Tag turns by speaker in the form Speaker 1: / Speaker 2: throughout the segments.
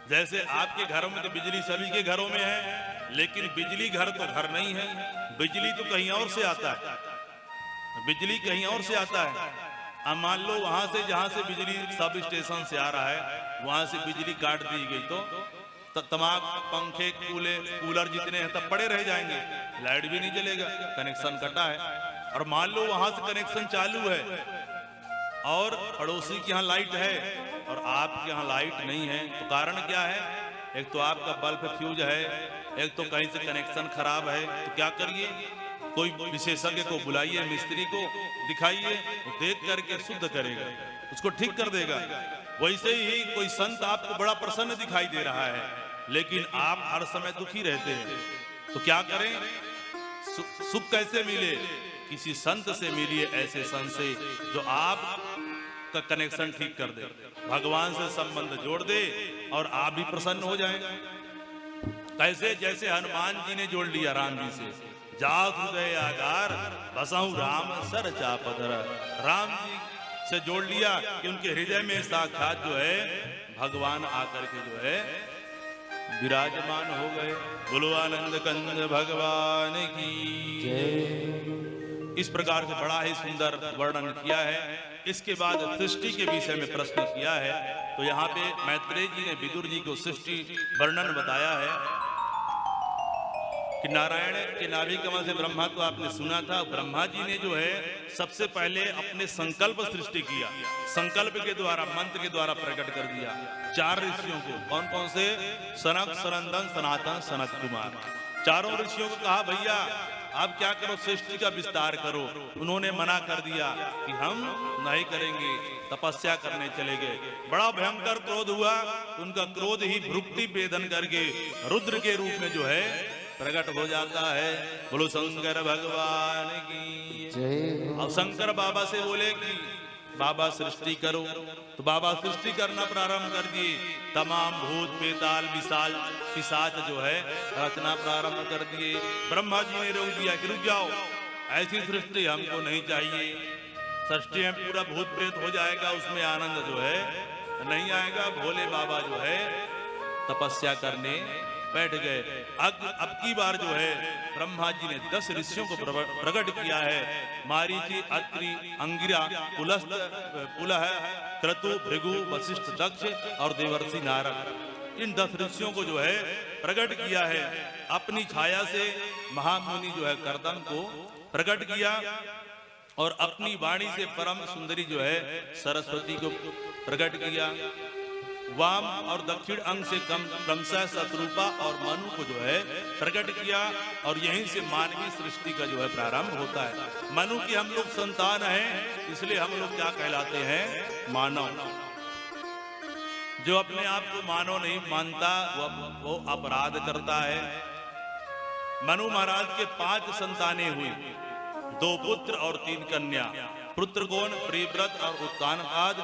Speaker 1: जैसे आपके घरों में तो बिजली सभी के घरों में है, लेकिन बिजली घर तो घर नहीं है, बिजली तो कहीं और से आता है, बिजली कहीं और से आता है। अब मान लो वहां से जहां से बिजली सब स्टेशन से आ रहा है वहां से बिजली काट दी गई तो तमाम पंखे कूलर जितने हैं तब पड़े रह जाएंगे, लाइट भी नहीं जलेगा, कनेक्शन कटा है। और मान लो वहां से कनेक्शन चालू है और पड़ोसी के यहाँ लाइट है और आपके यहाँ लाइट नहीं है, तो कारण क्या है? एक तो आपका बल्ब फ्यूज है, एक तो कहीं से कनेक्शन खराब है। तो क्या करिए, कोई विशेषज्ञ को बुलाइए, मिस्त्री को दिखाइए, वो देख करके शुद्ध करेगा, उसको ठीक कर देगा। वैसे ही कोई संत आपको बड़ा प्रसन्न दिखाई दे रहा है लेकिन आप हर समय दुखी रहते हैं, तो क्या करें? सुख कैसे मिले? किसी संत से मिलिए, ऐसे संत से जो आप का कनेक्शन ठीक कर दे, भगवान से संबंध जोड़ दे और आप भी प्रसन्न हो जाएं। कैसे? जैसे हनुमान जी ने जोड़ लिया राम जी से, जात हृदय आगार बसाऊं राम सर चापधर, राम जी से जोड़ लिया कि उनके हृदय में साक्षात जो है भगवान आकर के जो है विराजमान हो गए। बोलो आनंद कंद भगवान की। इस प्रकार से बड़ा ही सुंदर वर्णन किया है। इसके बाद सृष्टि के विषय में प्रश्न किया है, तो यहाँ पे मैत्रेय जी ने विदुर जी को सृष्टि वर्णन बताया है कि नारायण के नाभि कमल से ब्रह्मा तो आपने सुना था। ब्रह्मा जी ने जो है सबसे पहले अपने संकल्प सृष्टि किया, संकल्प के द्वारा मंत्र के द्वारा प्रकट कर दिया 4 ऋषियों को। कौन कौन से? सनक, सनंदन, सनातन, सनत कुमार। चारों ऋषियों को कहा भैया आप क्या करो, सृष्टि का विस्तार करो। उन्होंने मना कर दिया कि हम नहीं करेंगे, तपस्या करने चले गए। बड़ा भयंकर क्रोध हुआ, उनका क्रोध ही भ्रुक्ति भेदन करके रुद्र के रूप में जो है प्रकट हो जाता है। बोलो शंकर भगवान की जय। अब शंकर बाबा से बोले कि बाबा सृष्टि करो, तो बाबा सृष्टि करना प्रारंभ कर दिए। तमाम भूत पेताल विशाल पिशाच जो है रचना प्रारंभ कर दिए। ब्रह्मा जी ने रोक दिया कि रुक जाओ, ऐसी सृष्टि हमको नहीं चाहिए। सृष्टि में पूरा भूत प्रेत हो जाएगा, उसमें आनंद जो है नहीं आएगा। भोले बाबा जो है तपस्या करने बैठ गए। अब की बार जो है ब्रह्मा जी ने 10 ऋषियों को प्रकट किया है। मारीचि, अत्रि, अंगिरा, पुलस्त, पुलह, क्रतु, भृगु, वशिष्ठ, दक्ष और देवर्षि नारद। इन 10 ऋषियों को जो है प्रकट किया है। अपनी छाया से महामुनि जो है कर्दम को प्रकट किया और अपनी वाणी से परम सुंदरी जो है सरस्वती को प्रकट किया। वाम और दक्षिण अंग से क्रमशः शत्रुपा और मनु को जो है प्रकट किया और यहीं से मानवीय सृष्टि का जो है प्रारंभ होता है। मनु की हम लोग संतान हैं, इसलिए हम लोग क्या कहलाते हैं? मानव। जो अपने आप को मानव नहीं मानता वो अपराध करता है। मनु महाराज के 5 संतानें हुई, 2 पुत्र और 3 कन्या। पुत्र कौन? प्रियव्रत और उत्तानपाद।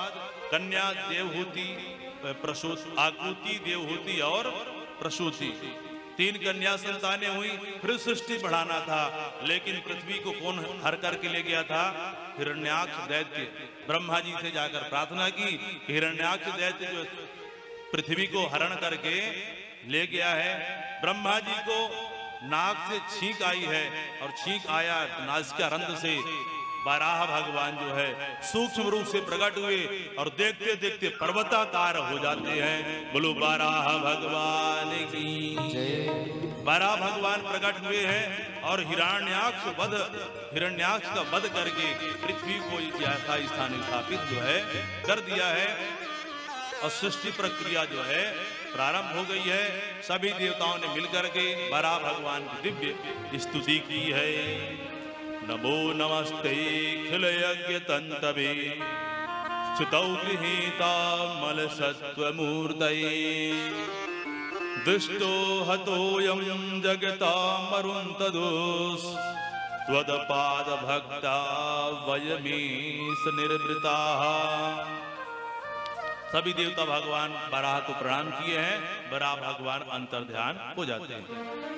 Speaker 1: कन्या देवहूति, प्रसूति, आकृति, देवहूति और प्रसूति। 3 कन्या संतानें हुई। फिर सृष्टि बढ़ाना था, लेकिन पृथ्वी को कौन हर करके ले गया था? हिरण्याक्ष दैत्य। ब्रह्मा जी से जाकर प्रार्थना की, हिरण्याक्ष दैत्य जो पृथ्वी को हरण करके ले गया है। ब्रह्मा जी को नाक से छींक आई है और छींक आया नासिका रंध्र से बाराह भगवान जो है सूक्ष्म रूप से प्रकट हुए और देखते देखते पर्वताकार हो जाते हैं। बोलो बाराह भगवान की जय। बाराह भगवान प्रकट हुए हैं और हिरण्याक्ष का वध करके पृथ्वी को यथा स्थान स्थापित जो है कर दिया है और सृष्टि प्रक्रिया जो है प्रारंभ हो गई है। सभी देवताओं ने मिलकर के बाराह भगवान की दिव्य स्तुति की है। नमो नमस्ते खिल यज्ञ तंतवे स्थितौ गृहीता मल सत्वमूर्तये दुष्टो हतोयं जगता मरुन्तदोष त्वदपाद भक्ता वयमीश निर्वृताः। सभी देवता भगवान बाराह को प्रणाम किए हैं। बाराह भगवान अंतर ध्यान हो जाते हैं।